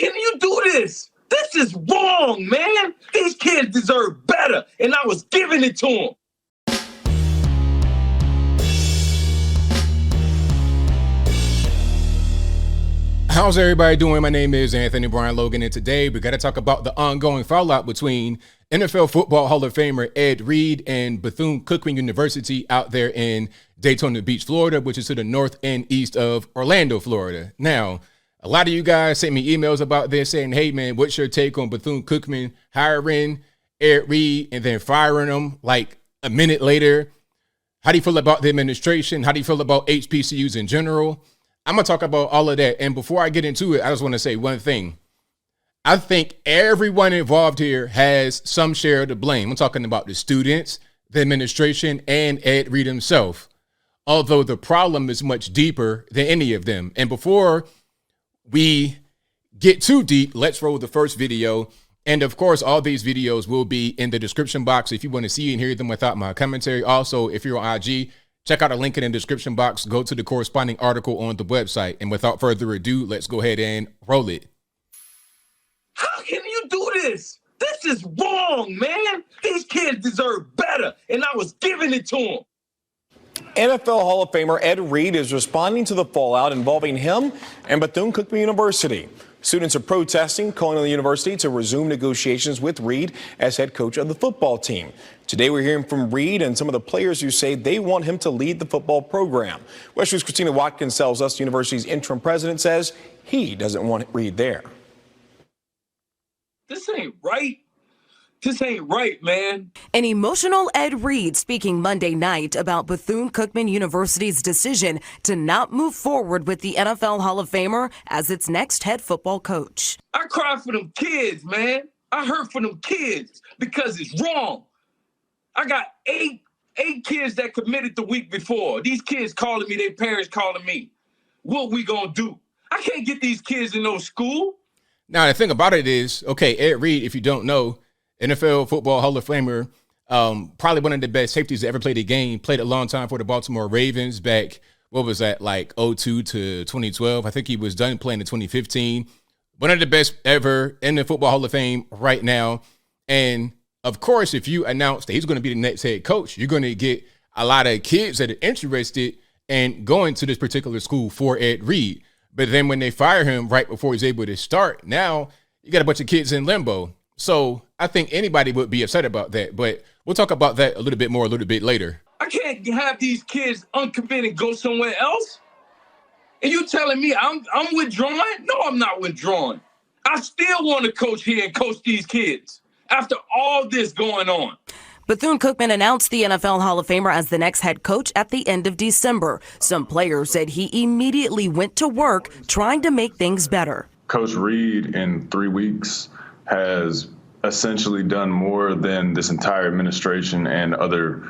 can you do this? This is wrong, man. These kids deserve better, and I was giving it to them. How's everybody doing? My name is Anthony Brian Logan, and today we got to talk about the ongoing fallout between NFL Football Hall of Famer Ed Reed and Bethune-Cookman University out there in Daytona Beach, Florida, which is to the north and east of Orlando, Florida. Now, a lot of you guys sent me emails about this saying, hey, man, what's your take on Bethune-Cookman hiring Ed Reed and then firing him like a minute later? How do you feel about the administration? How do you feel about HBCUs in general? I'm going to talk about all of that. And before I get into it, I just want to say one thing. I think everyone involved here has some share of the blame. I'm talking about the students, the administration, and Ed Reed himself. Although the problem is much deeper than any of them. And before we get too deep, let's roll the first video. And of course, all these videos will be in the description box if you want to see and hear them without my commentary. Also, if you're on IG, check out a link in the description box. Go to the corresponding article on the website. And without further ado, let's go ahead and roll it. How can you do this? This is wrong, man. These kids deserve better, and I was giving it to them. NFL Hall of Famer Ed Reed is responding to the fallout involving him and Bethune-Cookman University. Students are protesting, calling on the university to resume negotiations with Reed as head coach of the football team. Today, we're hearing from Reed and some of the players who say they want him to lead the football program. West News' Christina Watkins tells us the university's interim president says he doesn't want Reed there. This ain't right. This ain't right, man. An emotional Ed Reed speaking Monday night about Bethune-Cookman University's decision to not move forward with the NFL Hall of Famer as its next head football coach. I cry for them kids, man. I hurt for them kids because it's wrong. I got eight kids that committed the week before. These kids calling me, their parents calling me. What we gonna do? I can't get these kids in no school. Now, the thing about it is, okay, Ed Reed, if you don't know, NFL Football Hall of Famer, probably one of the best safeties to ever play the game, played a long time for the Baltimore Ravens back, what was that, like 02 to 2012. I think he was done playing in 2015. One of the best ever in the Football Hall of Fame right now. And, of course, if you announce that he's going to be the next head coach, you're going to get a lot of kids that are interested in going to this particular school for Ed Reed. But then when they fire him right before he's able to start, now you got a bunch of kids in limbo. So I think anybody would be upset about that, but we'll talk about that a little bit more a little bit later. I can't have these kids uncommitted and go somewhere else. And you telling me I'm withdrawing? No, I'm not withdrawing. I still want to coach here and coach these kids after all this going on. Bethune-Cookman announced the NFL Hall of Famer as the next head coach at the end of December. Some players said he immediately went to work trying to make things better. Coach Reed in 3 weeks has essentially done more than this entire administration and other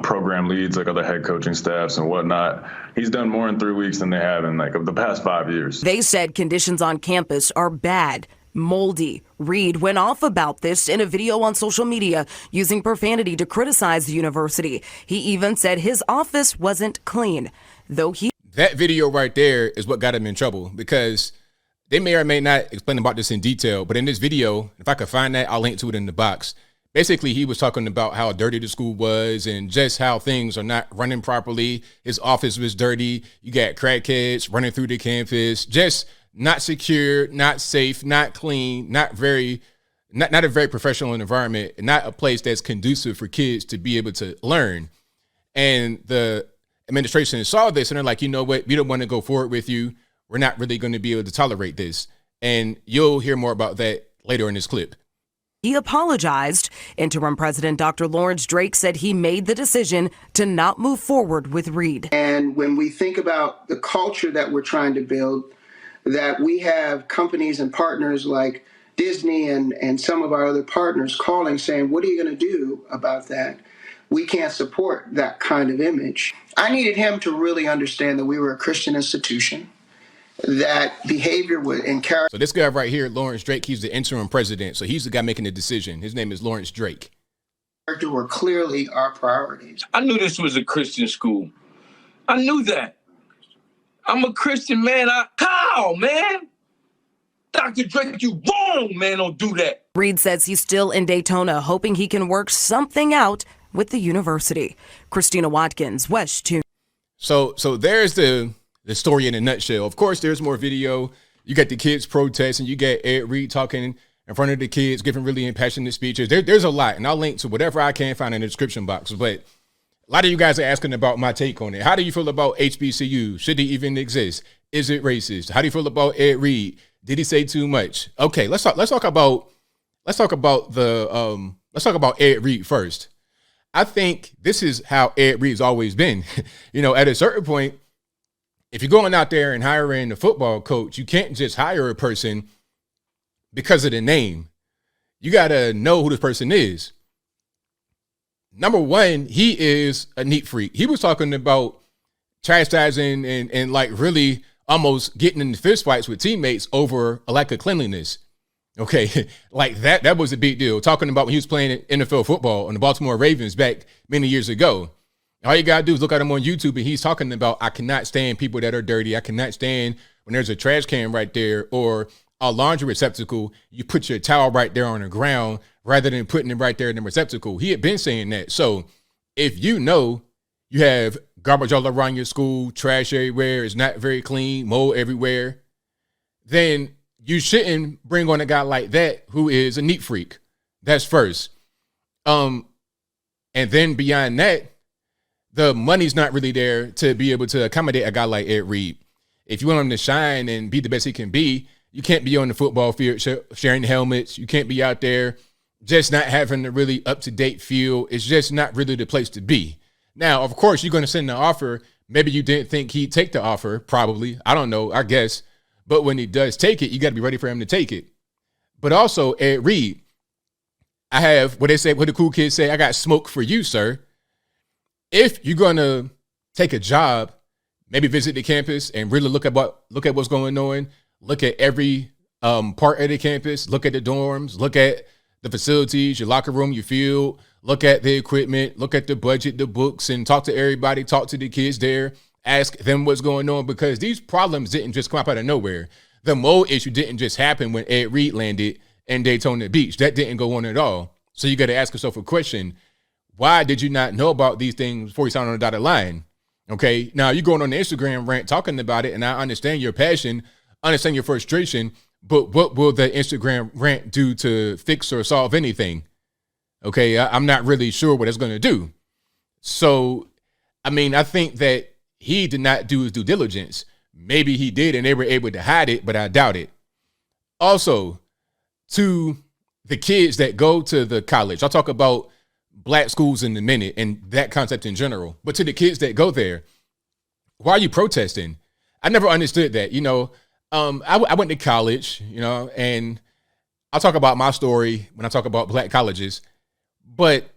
program leads, like other head coaching staffs and whatnot. He's done more in 3 weeks than they have in of the past 5 years. They said conditions on campus are bad, moldy. Reed went off about this in a video on social media using profanity to criticize the university. He even said his office wasn't clean, though That video right there is what got him in trouble because they may or may not explain about this in detail, but in this video, if I could find that, I'll link to it in the box. Basically, he was talking about how dirty the school was and just how things are not running properly. His office was dirty. You got crackheads running through the campus, just not secure, not safe, not clean, not a very professional environment, not a place that's conducive for kids to be able to learn. And the administration saw this and they're like, you know what? We don't want to go forward with you. We're not really going to be able to tolerate this. And you'll hear more about that later in this clip. He apologized. Interim President Dr. Lawrence Drake said he made the decision to not move forward with Reed. And when we think about the culture that we're trying to build, that we have companies and partners like Disney and some of our other partners calling saying, what are you going to do about that? We can't support that kind of image. I needed him to really understand that we were a Christian institution, that behavior and character. So this guy right here, Lawrence Drake, he's the interim president. So he's the guy making the decision. His name is Lawrence Drake. Were clearly our priorities. I knew this was a Christian school. I knew that. I'm a Christian man. How, man? Dr. Drake, you wrong, man. Don't do that. Reed says he's still in Daytona, hoping he can work something out with the university. Christina Watkins, West 2. So there's the story in a nutshell. Of course, there's more video. You got the kids protesting. You got Ed Reed talking in front of the kids, giving really impassioned speeches. There's a lot, and I'll link to whatever I can find in the description box. But a lot of you guys are asking about my take on it. How do you feel about HBCU? Should they even exist? Is it racist? How do you feel about Ed Reed? Did he say too much? Okay, let's talk about Ed Reed first. I think this is how Ed Reed's always been. At a certain point, if you're going out there and hiring a football coach, you can't just hire a person because of the name. You got to know who this person is. Number one, he is a neat freak. He was talking about chastising and like really almost getting in fist fights with teammates over a lack of cleanliness. Okay, like that was a big deal. Talking about when he was playing NFL football on the Baltimore Ravens back many years ago. All you got to do is look at him on YouTube, and he's talking about, I cannot stand people that are dirty. I cannot stand when there's a trash can right there or a laundry receptacle. You put your towel right there on the ground rather than putting it right there in the receptacle. He had been saying that. So if you know you have garbage all around your school, trash everywhere, it's not very clean, mold everywhere, then you shouldn't bring on a guy like that who is a neat freak. That's first. And then beyond that, the money's not really there to be able to accommodate a guy like Ed Reed. If you want him to shine and be the best he can be, you can't be on the football field sharing helmets. You can't be out there just not having the really up-to-date feel. It's just not really the place to be. Now, of course, you're going to send the offer. Maybe you didn't think he'd take the offer, probably. I don't know, I guess. But when he does take it, you got to be ready for him to take it. But also, Ed Reed, I have what the cool kids say, I got smoke for you, sir. If you're going to take a job, maybe visit the campus and really look at what's going on, look at every part of the campus, look at the dorms, look at the facilities, your locker room, your field, look at the equipment, look at the budget, the books, and talk to everybody, talk to the kids there, ask them what's going on, because these problems didn't just come up out of nowhere. The mold issue didn't just happen when Ed Reed landed in Daytona Beach. That didn't go on at all. So you got to ask yourself a question. Why did you not know about these things before you signed on the dotted line? Okay, now you're going on the Instagram rant talking about it, and I understand your passion, understand your frustration, but what will the Instagram rant do to fix or solve anything? Okay, I'm not really sure what it's going to do. So, I think that he did not do his due diligence. Maybe he did, and they were able to hide it, but I doubt it. Also, to the kids that go to the college, I'll talk about black schools in a minute and that concept in general, but to the kids that go there, why are you protesting? I never understood that. I went to college, and I'll talk about my story when I talk about black colleges, but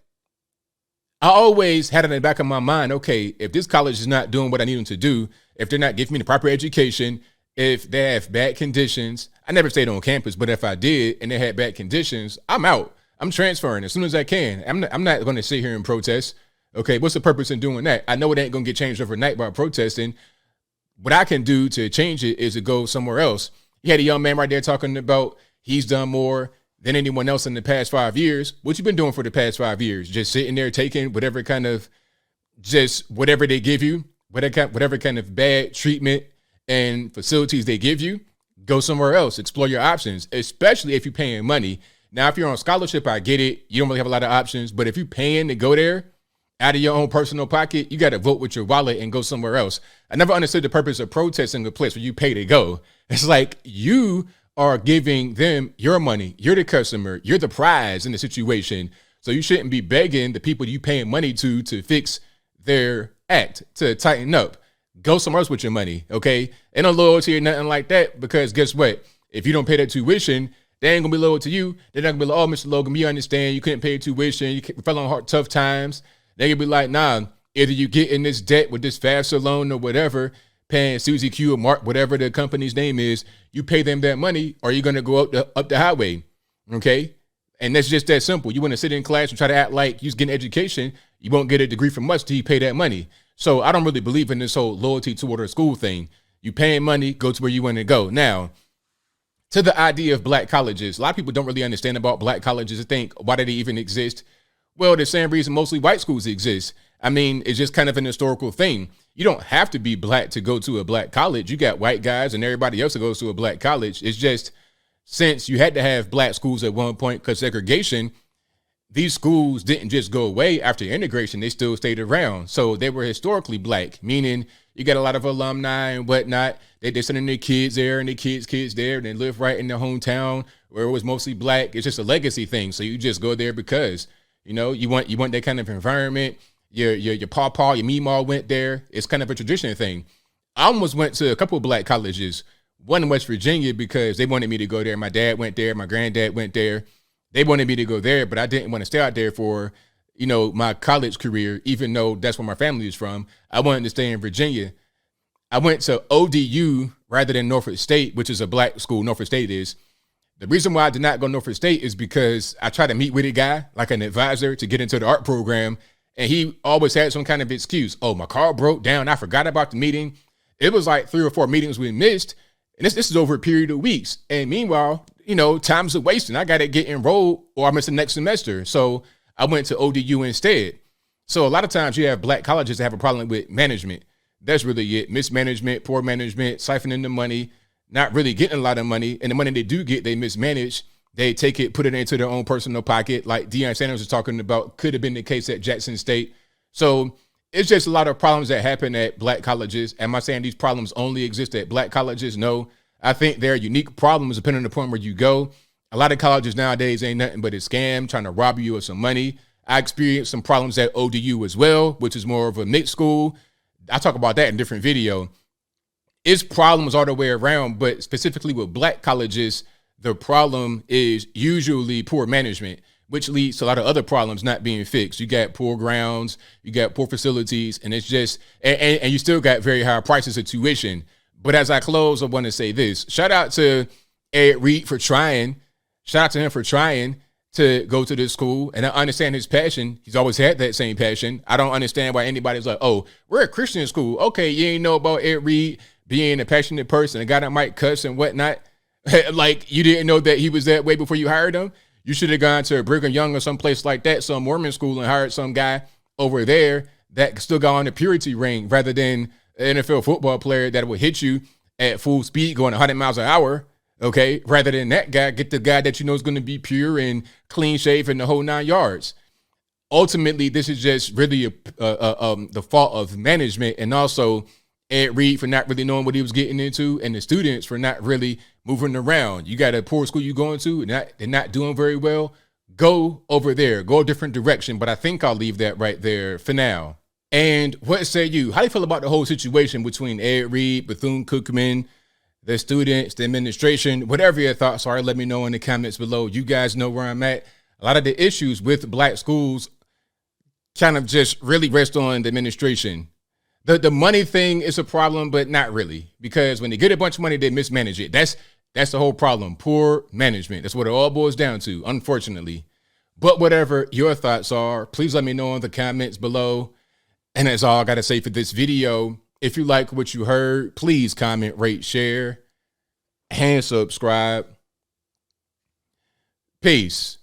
I always had it in the back of my mind, okay, if this college is not doing what I need them to do, if they're not giving me the proper education, if they have bad conditions, I never stayed on campus, but if I did and they had bad conditions, I'm out. I'm transferring as soon as I can. I'm not going to sit here and protest. Okay, what's the purpose in doing that? I know it ain't going to get changed overnight by protesting. What I can do to change it is to go somewhere else. You had a young man right there talking about he's done more than anyone else in the past 5 years. What you been doing for the past 5 years? Just sitting there taking whatever kind of, just whatever they give you, whatever kind of bad treatment and facilities they give you, go somewhere else, explore your options, especially if you're paying money. Now, if you're on scholarship, I get it. You don't really have a lot of options, but if you're paying to go there out of your own personal pocket, you got to vote with your wallet and go somewhere else. I never understood the purpose of protesting a place where you pay to go. It's like you are giving them your money. You're the customer. You're the prize in the situation. So you shouldn't be begging the people you paying money to fix their act, to tighten up. Go somewhere else with your money, okay? Ain't no loyalty or nothing like that, because guess what? If you don't pay that tuition, they ain't gonna be loyal to you. They're not gonna be like, oh, Mr. Logan, we understand you couldn't pay tuition, you fell on tough times. They're gonna be like, nah, either you get in this debt with this FAFSA loan or whatever, paying Suzy Q or Mark, whatever the company's name is, you pay them that money, or you're gonna go up the highway, okay? And that's just that simple. You wanna sit in class and try to act like you're getting education, you won't get a degree from us till you pay that money. So I don't really believe in this whole loyalty toward a school thing. You paying money, go to where you want to go. Now, to the idea of black colleges. A lot of people don't really understand about black colleges and think, why do they even exist? Well, the same reason mostly white schools exist. I mean, it's just kind of an historical thing. You don't have to be black to go to a black college. You got white guys and everybody else that goes to a black college. It's just, since you had to have black schools at one point because segregation, these schools didn't just go away after integration. They still stayed around. So they were historically black, meaning you got a lot of alumni and whatnot. They're sending their kids there and their kids there. And they live right in their hometown where it was mostly black. It's just a legacy thing. So you just go there because, you know, you want that kind of environment. Your pawpaw, your meemaw went there. It's kind of a tradition thing. I almost went to a couple of black colleges, one in West Virginia because they wanted me to go there. My dad went there. My granddad went there. They wanted me to go there, but I didn't want to stay out there for, you know, my college career, even though that's where my family is from. I wanted to stay in Virginia. I went to ODU rather than Norfolk State, which is a black school. Norfolk State is. The reason why I did not go to Norfolk State is because I tried to meet with a guy, like an advisor, to get into the art program, and he always had some kind of excuse. Oh, my car broke down. I forgot about the meeting. It was like 3 or 4 meetings we missed, and this is over a period of weeks. And meanwhile, you know, time's a wasting. I got to get enrolled or I miss the next semester. So I went to ODU instead. So a lot of times you have black colleges that have a problem with management. That's really it. Mismanagement, poor management, siphoning the money, not really getting a lot of money. And the money they do get, they mismanage. They take it, put it into their own personal pocket. Like Deion Sanders was talking about, could have been the case at Jackson State. So it's just a lot of problems that happen at black colleges. Am I saying these problems only exist at black colleges? No. I think there are unique problems depending on the point where you go. A lot of colleges nowadays ain't nothing but a scam, trying to rob you of some money. I experienced some problems at ODU as well, which is more of a mixed school. I talk about that in a different video. It's problems all the way around, but specifically with black colleges, the problem is usually poor management, which leads to a lot of other problems not being fixed. You got poor grounds, you got poor facilities, and it's just, and you still got very high prices of tuition. But as I close, I want to say this. Shout out to Ed Reed for trying. Shout out to him for trying to go to this school. And I understand his passion. He's always had that same passion. I don't understand why anybody's like, oh, we're a Christian school. Okay, you ain't know about Ed Reed being a passionate person, a guy that might cuss and whatnot. Like, you didn't know that he was that way before you hired him? You should have gone to Brigham Young or someplace like that, some Mormon school, and hired some guy over there that still got on the purity ring rather than an NFL football player that will hit you at full speed going 100 miles an hour, okay? Rather than that guy, get the guy that you know is going to be pure and clean shaven the whole 9 yards. Ultimately, this is just really the fault of management, and also Ed Reed for not really knowing what he was getting into, and the students for not really moving around. You got a poor school you're going to, and they're not doing very well. Go over there. Go a different direction. But I think I'll leave that right there for now. And what say you? How do you feel about the whole situation between Ed Reed, Bethune Cookman, the students, the administration, whatever your thoughts are? Let me know in the comments below. You guys know where I'm at. A lot of the issues with black schools kind of just really rest on the administration. The money thing is a problem, but not really, because when they get a bunch of money, they mismanage it. That's the whole problem. Poor management. That's what it all boils down to, unfortunately. But whatever your thoughts are, please let me know in the comments below. And that's all I got to say for this video. If you like what you heard, please comment, rate, share, and subscribe. Peace.